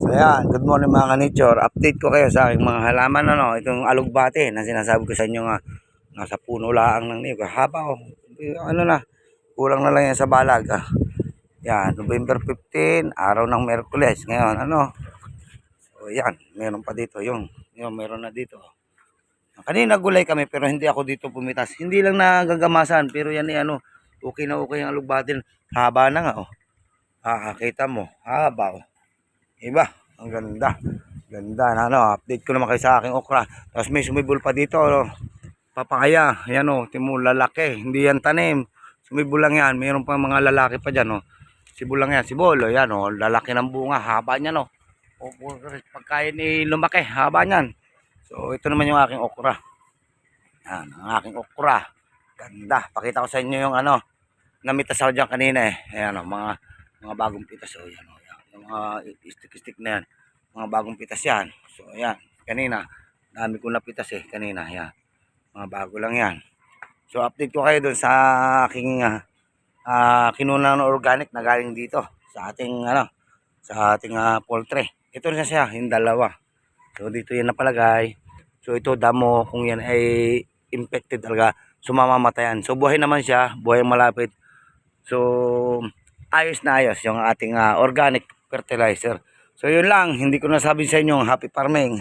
Ayan, good morning mga ka-nature. Update ko kayo sa aking mga halaman. Itong alugbate na sinasabi ko sa inyo nga. Nasa puno laang ng niyog. Haba oh. Kulang na lang yan sa balag. Yan, November 15, araw ng Merkules. Ngayon, So, yan, meron pa dito. Yung meron na dito. Kanina gulay kami pero hindi ako dito pumitas. Hindi lang nagagamasan pero yan okay na okay ang alugbate. Haba na nga oh. Kita mo, haba oh. Iba, ang ganda. Ganda na update ko naman kayo sa aking okra. Tapos may sumibol pa dito, papaya. Ayan timul lalaki. Hindi yan tanim. Sumibol lang yan. Mayroon pa mga lalaki pa diyan Sibol lang yan, sibol. Ayan lalaki ng bunga, haba niyan pagkain ni lumaki, haba niyan. So ito naman yung aking okra. Yan, ang aking okra. Ganda. Pakita ko sa inyo yung namitas ako diyan kanina Ayan mga bagong pitas yan yung mga stick na yan, mga bagong pitas yan. So ayan, kanina dami ko napitas kanina yan, mga bago lang yan. So update ko kayo doon sa aking kinuna ng organic na galing dito sa ating poultry. Ito na siya, yung dalawa. So dito yan napalagay. So ito damo, kung yan ay infected talaga, sumamamatayan. So buhay naman siya, buhay malapit. So ayos na ayos yung ating organic fertilizer. So yun lang, hindi ko nasabi sa inyo, happy farming.